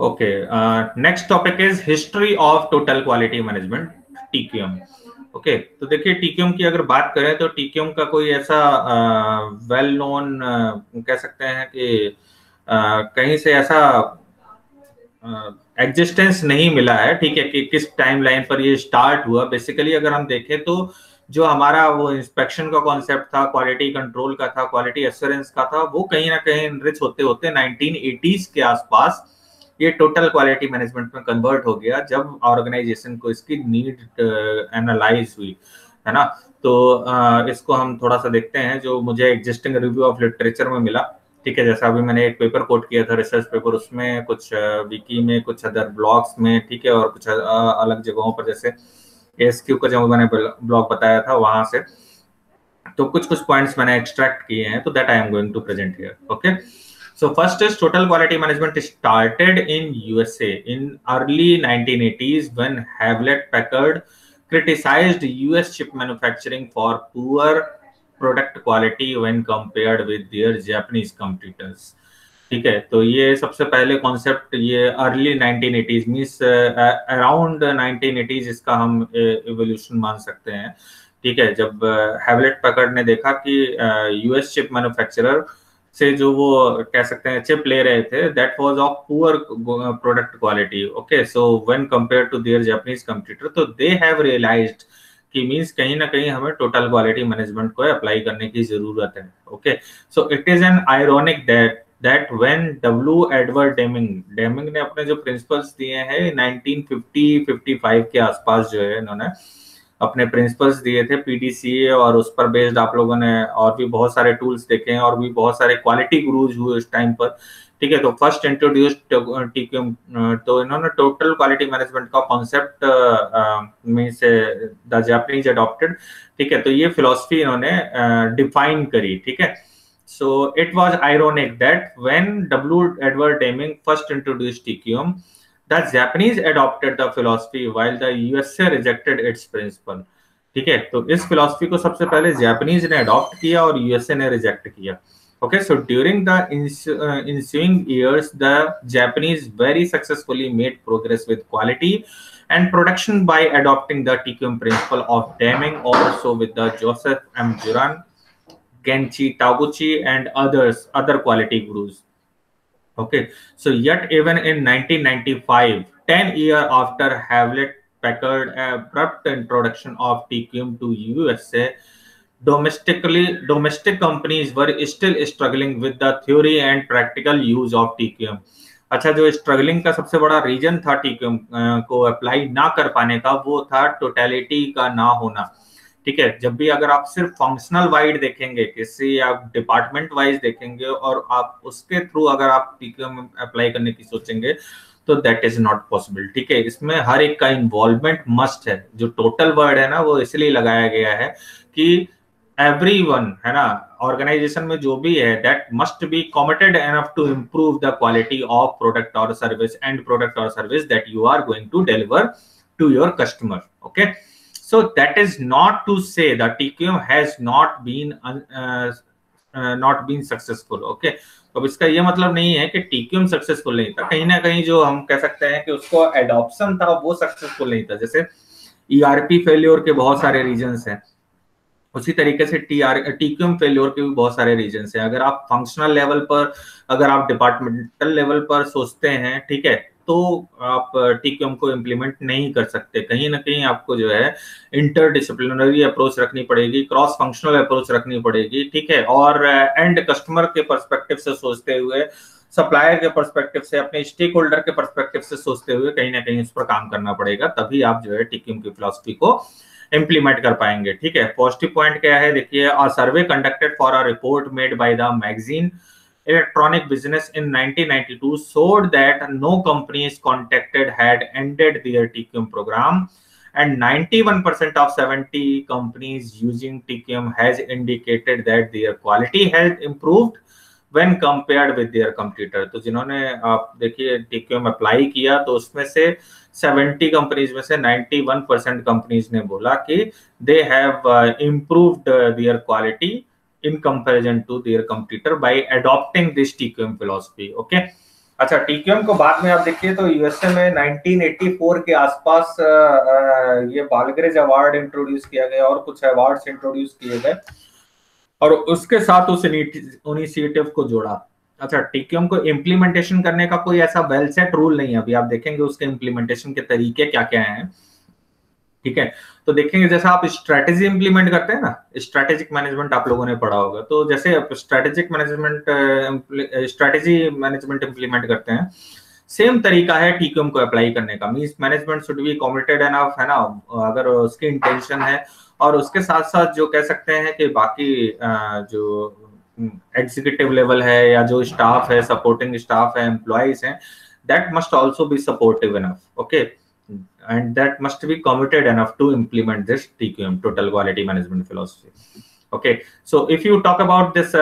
Okay, next topic is history of total quality management, TQM. Okay तो देखिए TQM की अगर बात करें तो टीक्यूएम का कोई ऐसा वेल नोन कह सकते हैं कि कहीं से ऐसा एग्जिस्टेंस नहीं मिला है, ठीक है, कि किस टाइमलाइन पर ये स्टार्ट हुआ। बेसिकली अगर हम देखें तो जो हमारा वो इंस्पेक्शन का कॉन्सेप्ट था, क्वालिटी कंट्रोल का था, क्वालिटी एश्योरेंस का था, वो कहीं ना कहीं इनरिच होते होते 1980s के आसपास ये टोटल क्वालिटी मैनेजमेंट में कन्वर्ट हो गया, जब ऑर्गेनाइजेशन को इसकी नीड एनालाइज हुई, है ना। तो इसको हम थोड़ा सा देखते हैं जो मुझे एग्जिस्टिंग रिव्यू ऑफ लिटरेचर में मिला, ठीक है। जैसा अभी मैंने एक पेपर कोट किया था, रिसर्च पेपर, उसमें कुछ विकी में, कुछ अदर ब्लॉग्स में, ठीक है, और कुछ अलग जगहों पर, जैसे एसक्यू का जो मैंने ब्लॉग बताया था वहां से, तो कुछ कुछ पॉइंट्स मैंने एक्सट्रैक्ट किए हैं, तो that I am going to present here. Okay, so first is total quality management started in USA in early 1980s when Hewlett Packard criticized US chip manufacturing for poor product quality when compared with their Japanese competitors। ठीक है, तो ये सबसे पहले concept ये early 1980s means around 1980s इसका हम evolution मान सकते हैं, ठीक है। जब हैवलेट पैकर्ड ने देखा कि यूएस चिप मैन्युफैक्चरर से जो वो कह सकते हैं चिप ले रहे थे, that was of poor product quality. Okay, so when compare to their Japanese competitor, तो दे हैव रियलाइज्ड कि मींस कहीं ना कहीं हमें टोटल क्वालिटी मैनेजमेंट को अप्लाई करने की जरूरत है। Okay, so it is an ironic that when W. Edward Deming ने अपने जो प्रिंसिपल्स दिए हैं 1950-55 के आसपास जो है, इन्होंने अपने प्रिंसिपल्स दिए थे PDCA, और उस पर बेस्ड आप लोगों ने और भी बहुत सारे टूल्स देखे हैं, और भी बहुत सारे क्वालिटी गुरुज हुए उस टाइम पर, ठीक है। तो फर्स्ट इंट्रोड्यूस्ड टीक्यूएम, तो इन्होंने टोटल क्वालिटी मैनेजमेंट का concept means the Japanese adopted, ठीक है। तो ये फिलॉसफी इन्होंने डिफाइन करी, ठीक है। So it was ironic that when W. Edward Deming first introduced TQM, the Japanese adopted the philosophy while the USA rejected its principle। ठीक है, तो इस फिलॉसफी को सबसे पहले जापानीज ने अडॉप्ट किया और यूएसए ने रिजेक्ट किया। Okay, so during the ensuing years, the Japanese very successfully made progress with quality and production by adopting the TQM principle of Deming, also with the Joseph M. Juran, Genchi, Taguchi, and other quality gurus. Okay, so yet even in 1995, 10 years after Hewlett Packard abrupt introduction of TQM to USA, domestic companies were still struggling with the theory and practical use of TQM। अच्छा, जो struggling का सबसे बड़ा reason था TQM को apply ना कर पाने का, वो था टोटलिटी का ना होना, ठीक है। जब भी अगर आप सिर्फ फंक्शनल वाइड देखेंगे, किसी आप डिपार्टमेंट वाइज देखेंगे, और आप उसके थ्रू अगर आप टीक्यूएम अप्लाई करने की सोचेंगे, तो दैट इज नॉट पॉसिबल, ठीक है। इसमें हर एक का इन्वॉल्वमेंट मस्ट है। जो टोटल वर्ड है ना, वो इसलिए लगाया गया है कि एवरीवन, है ना, ऑर्गेनाइजेशन में जो भी है, that must be committed enough to improve the quality of product और सर्विस एंड प्रोडक्ट और service that you are going to deliver to your customer. Okay, so that is not to say that TQM has not been successful। okay, तो इसका ये मतलब नहीं है कि TQM successful नहीं था। कहीं ना कहीं जो हम कह सकते हैं कि उसको एडॉप्शन था, वो सक्सेसफुल नहीं था। जैसे ERP फेल्योर के बहुत सारे रीजंस हैं, उसी तरीके से TQM फेल्योर के भी बहुत सारे रीजंस हैं। अगर आप फंक्शनल लेवल पर, अगर आप डिपार्टमेंटल लेवल पर सोचते हैं, ठीक है, तो आप TQM को इम्प्लीमेंट नहीं कर सकते। कहीं ना कहीं आपको जो है इंटरडिसिप्लिनरी अप्रोच रखनी पड़ेगी, क्रॉस फंक्शनल अप्रोच रखनी पड़ेगी, ठीक है। और एंड कस्टमर के पर्सपेक्टिव से सोचते हुए, सप्लायर के पर्सपेक्टिव से, अपने स्टेक होल्डर के पर्सपेक्टिव से सोचते हुए कहीं ना कहीं इस पर काम करना पड़ेगा, तभी आप जो है TQM की फिलॉसफी को इम्प्लीमेंट कर पाएंगे, ठीक है। पॉजिटिव पॉइंट क्या है, देखिए, a survey conducted for a report made by the magazine Electronic Business in 1992 showed that no companies contacted had ended their TQM program, and 91% of 70 companies using TQM has indicated that their quality has improved when compared with their competitor। तो जिन्होंने आप देखिए TQM apply किया, तो उसमें से 70 companies में से 91% कंपनीज ने बोला कि they have improved their quality in comparison to their competitor by adopting this TQM philosophy। okay, अच्छा, टीक्यूएम को बाद में आप देखिए तो यूएसए में 1984 के आसपास ये बालग्रेज अवार्ड इंट्रोड्यूस किया गया और कुछ अवार्ड्स इंट्रोड्यूस किए गए और उसके साथ उस इनिशिएटिव को जोड़ा। अच्छा, टीक्यूएम को इम्प्लीमेंटेशन करने का कोई ऐसा वेल सेट रूल नहीं है, अभी आप देखेंगे उसके इम्प्लीमेंटेशन के तरीके क्या क्या हैं। ठीक है, तो देखेंगे जैसा आप स्ट्रेटेजी इंप्लीमेंट करते हैं ना, स्ट्रेटेजिक मैनेजमेंट आप लोगों ने पढ़ा होगा, तो जैसे आप strategic management strategy management implement करते हैं, सेम तरीका है टीक्यूएम को अप्लाई करने का। Means management should be committed enough, है ना, अगर उसकी इंटेंशन है, और उसके साथ साथ जो कह सकते हैं कि बाकी जो एग्जीक्यूटिव लेवल है या जो स्टाफ है, सपोर्टिंग स्टाफ है, एम्प्लॉइज हैं, that must also be supportive enough, okay, and that must be committed enough to implement this TQM, total quality management philosophy. Okay, so if you talk about this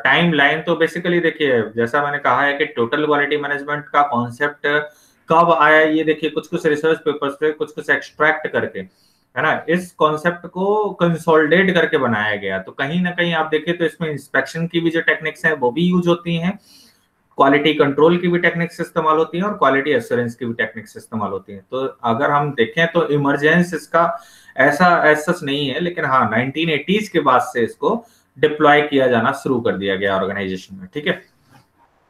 timeline, तो basically देखिए जैसा मैंने कहा है कि total quality management का concept कब आया, ये देखिए कुछ रिसर्च पेपर्स पे कुछ एक्सट्रैक्ट करके, है ना, इस कॉन्सेप्ट को कंसोलिडेट करके बनाया गया। तो कहीं ना कहीं आप देखिए तो इसमें इंस्पेक्शन की भी जो टेक्निक्स हैं वो भी यूज होती हैं, क्वालिटी कंट्रोल की भी टेक्निक्स इस्तेमाल होती हैं और क्वालिटी एश्योरेंस की भी टेक्निक्स इस्तेमाल होती हैं। तो अगर हम देखें तो इमरजेंस इसका ऐसा सच नहीं है, लेकिन हाँ 1980s के बाद से इसको डिप्लॉय किया जाना शुरू कर दिया गया ऑर्गेनाइजेशन में। ठीक है,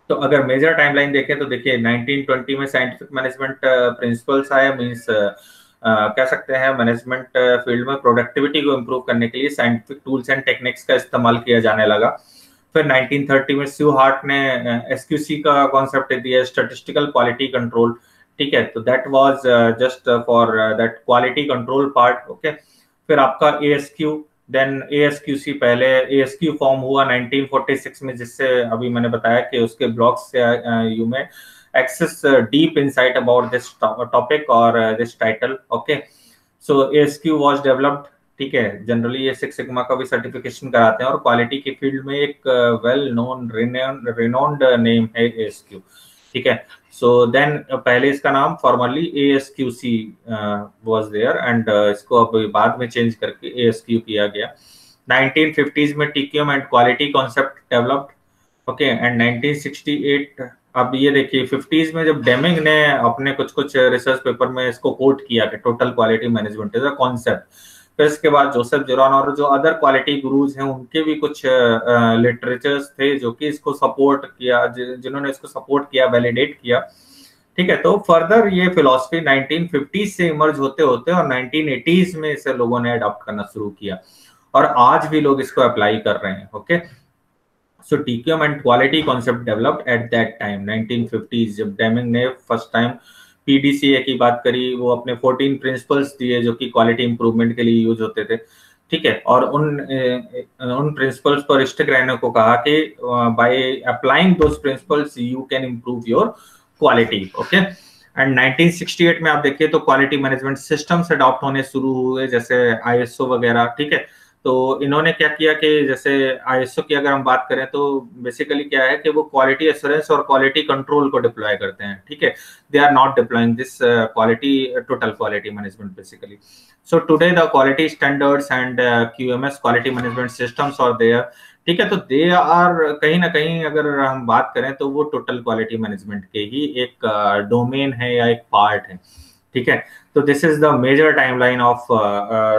तो अगर मेजर टाइमलाइन देखें तो देखिए 1920 में साइंटिफिक मैनेजमेंट प्रिंसिपल्स आए, मींस कह सकते हैं मैनेजमेंट फील्ड में प्रोडक्टिविटी को इम्प्रूव करने के लिए साइंटिफिक टूल्स एंड टेक्निक्स का इस्तेमाल किया जाने लगा। फिर 1930 में स्यू हार्ट ने एसक्यूसी का कॉन्सेप्ट दिया, स्टैटिस्टिकल क्वालिटी कंट्रोल। ठीक है, तो that was just for that quality control part. Okay, फिर आपका एएसक्यू, देन एएसक्यूसी, पहले एएसक्यू फॉर्म हुआ 1946 में, जिससे अभी मैंने बताया कि उसके ब्लॉग्स से you may access deep insight about this topic और this title. Okay, so ASQ was developed. ठीक है, जनरली ये सिक्स सिग्मा का भी सर्टिफिकेशन कराते हैं और क्वालिटी की फील्ड में एक वेल नोन रिनोन्ड नेम है एएसक्यू। ठीक है, सो देन पहले इसका नाम फॉर्मली एएसक्यूसी वाज देयर एंड इसको अब बाद में चेंज करके एएसक्यू किया गया। 1950s में TQM and quality concept developed. Okay, and 1968, अब ये देखिए 50s में जब डेमिंग ने अपने कुछ रिसर्च पेपर में इसको कोट किया कि total quality management is a concept. फिर इसके बाद जोसेफ जुरान और जो अदर क्वालिटी गुरुज हैं उनके भी कुछ लिटरेचर्स थे जो कि इसको सपोर्ट किया, जिन्होंने इसको सपोर्ट किया, वैलिडेट किया। ठीक है, तो फर्दर ये फिलॉसफी 1950s से इमर्ज होते होते और 1980s में इसे लोगों ने अडॉप्ट करना शुरू किया और आज भी लोग इसको अप्लाई कर रहे हैं। Okay, so TQM and quality concept developed at that time 1950s, जब डेमिंग ने फर्स्ट टाइम पीडीसीए की बात करी, वो अपने 14 प्रिंसिपल्स दिए जो कि क्वालिटी इंप्रूवमेंट के लिए यूज होते थे। ठीक है, और उन प्रिंसिपल्स पर स्टिक रहने को कहा कि by applying those principles you can improve your quality. Okay, and 1968 में आप देखिए तो क्वालिटी मैनेजमेंट सिस्टम्स अडॉप्ट होने शुरू हुए, जैसे आईएसओ वगैरह। ठीक है, तो इन्होंने क्या किया कि जैसे आईएसओ की अगर हम बात करें तो बेसिकली क्या है कि वो क्वालिटी एश्योरेंस और क्वालिटी कंट्रोल को डिप्लॉय करते हैं। ठीक है, they are not deploying this quality total quality management basically. So today the quality standards and QMS quality management systems are there. ठीक है, तो दे आर कहीं ना कहीं अगर हम बात करें तो वो टोटल क्वालिटी मैनेजमेंट के ही एक डोमेन है या एक पार्ट है। ठीक है, तो this is the major timeline of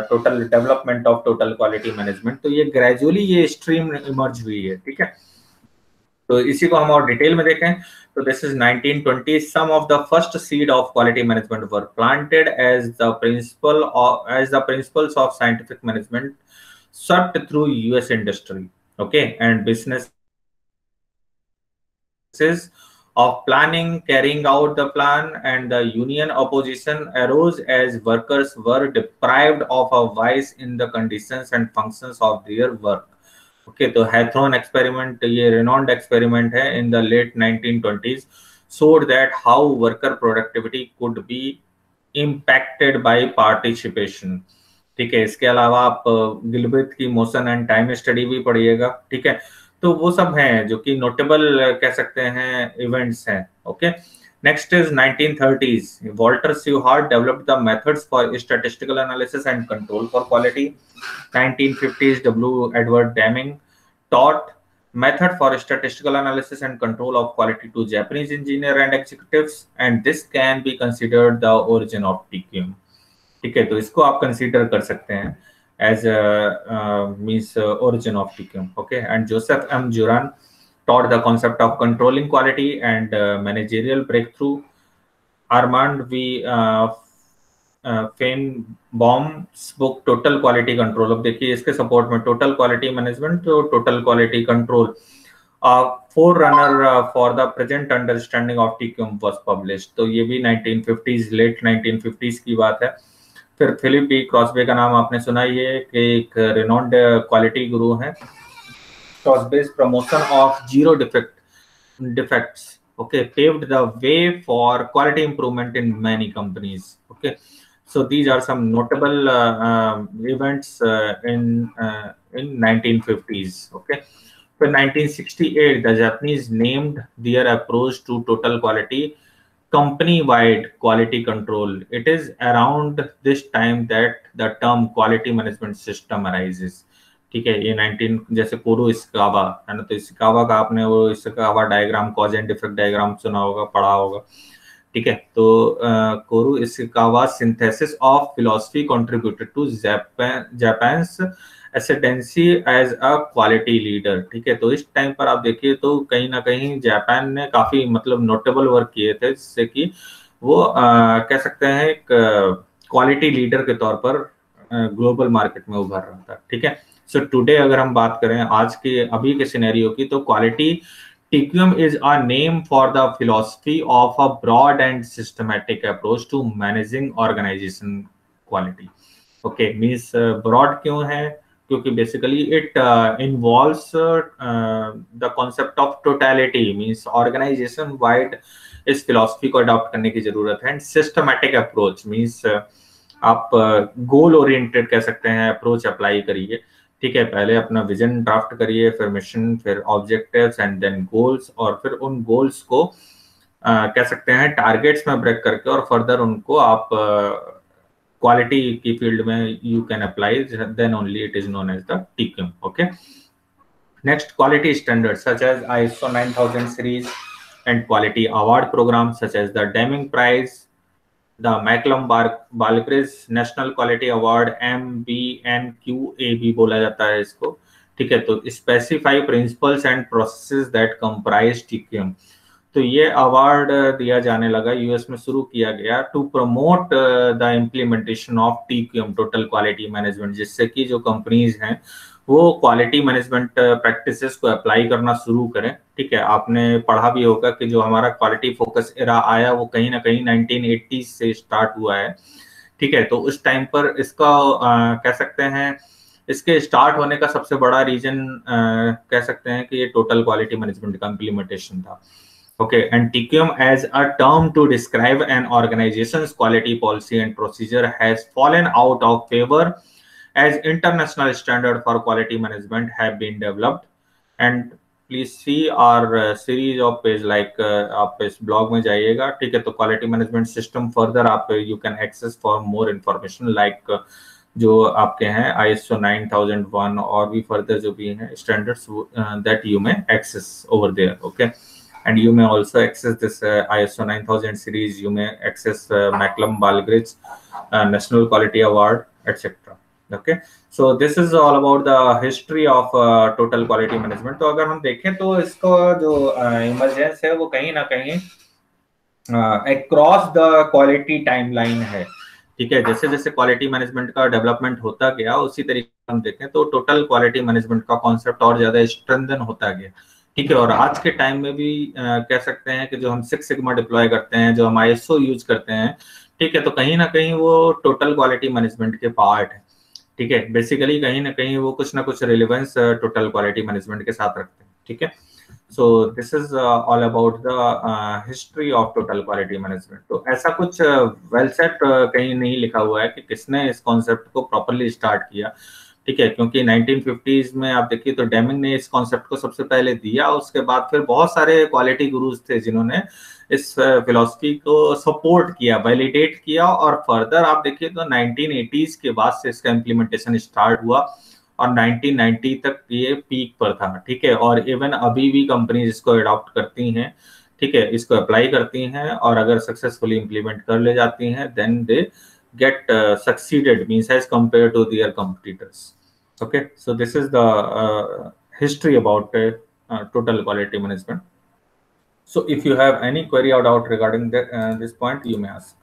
total development of total quality management. तो ये ग्रेजुअली ये स्ट्रीम इमर्ज हुई है। ठीक है, तो इसी को हम और डिटेल में देखें तो this is 1920 some of the first seed of quality management were planted as the principles of scientific management swept through US industry, okay, and businesses of planning, carrying out the plan, and the union opposition arose as workers were deprived of a voice in the conditions and functions of their work. Okay, तो Hawthorne experiment, ये renowned experiment है in the late 1920s, showed that how worker productivity could be impacted by participation. ठीक है, इसके अलावा आप Gilbert की motion and time study भी पढ़िएगा। ठीक है, तो वो सब हैं जो कि नोटेबल कह सकते हैं इवेंट्स हैं। Okay, next is 1930s, Walter Shewhart developed the methods for statistical analysis and control for quality. 1950s, W Edward Deming taught method for statistical analysis and control of quality to Japanese engineer and executives, and this can be considered the origin of TQM. ठीक है, तो इसको आप consider कर सकते हैं as means origin of TQM. Okay, and Joseph M. Juran taught the concept of controlling quality and managerial breakthrough. Armand V. Feigenbaum's book total quality control, अब देखिए इसके सपोर्ट में टोटल क्वालिटी मैनेजमेंट तो total quality control forerunner for the present understanding of TQM was published, तो ये भी 1950s late 1950s की बात है। फिर फिलिप बी क्रॉसबे का नाम आपने सुना ही है कि एक रिनोन्ड क्वालिटी गुरु हैं। Crosby's promotion of zero defects okay paved the way for quality improvement in many companies. Okay, so these are some notable events in 1950s. Okay, so 1968 the Japanese named their approach to total quality company-wide quality control. It is around this time that the term quality management system arises. ठीक है, ये 19 जैसे कोरू इस्कावा है ना, तो इस्कावा का आपने वो Ishikawa diagram cause and effect diagram सुना होगा, पढ़ा होगा। ठीक है, तो Kaoru Ishikawa synthesis of philosophy contributed to Japan's ascendancy as a quality leader. ठीक है, तो इस टाइम पर आप देखिए तो कहीं ना कहीं जापान ने काफी मतलब नोटेबल वर्क किए थे, जिससे कि वो कह सकते हैं एक क्वालिटी लीडर के तौर पर ग्लोबल मार्केट में उभर रहा था। ठीक है, सो टुडे अगर हम बात करें आज के अभी के सिनेरियो की, तो quality TQM is a name for the philosophy of a broad and systematic approach to managing organization quality. Okay, means broad क्यों है? क्योंकि basically it involves the concept of totality, means organization wide इस philosophy को adopt करने की जरूरत है। and systematic approach means आप गोल ओरिएंटेड कह सकते हैं अप्रोच अप्लाई करिए। ठीक है, पहले अपना विजन ड्राफ्ट करिए, फिर मिशन, फिर ऑब्जेक्टिव्स एंड देन गोल्स, और फिर उन गोल्स को कह सकते हैं टारगेट्स में ब्रेक करके और फर्दर उनको आप क्वालिटी की फील्ड में you can apply, then only it is known as the TQM. Okay, next quality standards such as ISO 9000 series and quality award programme such as the Deming prize, the Malcolm Baldrige national quality award MBNQA भी बोला जाता है इसको। ठीक है, तो specify principles and processes that comprise TQM, तो ये अवार्ड दिया जाने लगा, यूएस में शुरू किया गया to promote the implementation of TQM total quality management, जिससे कि जो कंपनीज हैं वो क्वालिटी मैनेजमेंट प्रैक्टिसेस को अप्लाई करना शुरू करें। ठीक है, आपने पढ़ा भी होगा कि जो हमारा क्वालिटी फोकस एरा आया वो कहीं ना कहीं 1980s से स्टार्ट हुआ है। ठीक है, तो उस टाइम पर इसका कह सकते हैं इसके स्टार्ट होने का सबसे बड़ा रीजन कह सकते हैं कि ये टोटल क्वालिटी मैनेजमेंट का इम्प्लीमेंटेशन था। Okay, and TQM as a term to describe an organization's quality policy and procedure has fallen out of favor as international standard for quality management have been developed. And please see our series of page like आप इस blog में जाइएगा। ठीक है, तो quality management system further आप you can access for more information like जो आपके हैं ISO 9001 और भी further जो भी हैं standards that you may access over there. Okay, and you may also access this ISO 9000 series, you may access मैकलम-बाल्क्रिज National Quality Award, etc. Okay, so this is all about the history of total quality management. तो अगर हम देखें तो इसका जो emergence है वो कहीं ना कहीं अक्रॉस द क्वालिटी टाइमलाइन है। ठीक है, जैसे जैसे क्वालिटी मैनेजमेंट का डेवलपमेंट होता गया उसी तरीके से हम देखें तो टोटल क्वालिटी मैनेजमेंट का कॉन्सेप्ट और ज्यादा स्ट्रेंथन होता गया। ठीक है, और आज के टाइम में भी कह सकते हैं कि जो हम 6 सिग्मा डिप्लॉय करते हैं, जो हम ISO यूज करते हैं, ठीक है, तो कहीं ना कहीं वो टोटल क्वालिटी मैनेजमेंट के पार्ट है। ठीक है, बेसिकली कहीं ना कहीं वो कुछ ना कुछ रिलेवेंस टोटल क्वालिटी मैनेजमेंट के साथ रखते हैं। ठीक है, so this is all about the history of total quality management. तो ऐसा कुछ वेल सेट कहीं नहीं लिखा हुआ है कि किसने इस कॉन्सेप्ट को प्रॉपरली स्टार्ट किया। ठीक है, क्योंकि 1950s में आप देखिए तो डेमिंग ने इस कॉन्सेप्ट को सबसे पहले दिया, उसके बाद फिर बहुत सारे क्वालिटी गुरुज थे जिन्होंने इस फिलॉसफी को सपोर्ट किया, वैलिडेट किया, और फर्दर आप देखिए तो 1980s के बाद से इसका इम्प्लीमेंटेशन स्टार्ट हुआ और 1990 तक ये पीक पर था, ठीक है। और इवन अभी भी कंपनीज इसको अडॉप्ट करती हैं, ठीक है, इसको अप्लाई करती हैं, और अगर सक्सेसफुली इंप्लीमेंट कर ले जाती हैं then they get succeeded means as compared to their competitors. Okay, so this is the history about total quality management. So if you have any query or doubt regarding this point, you may ask.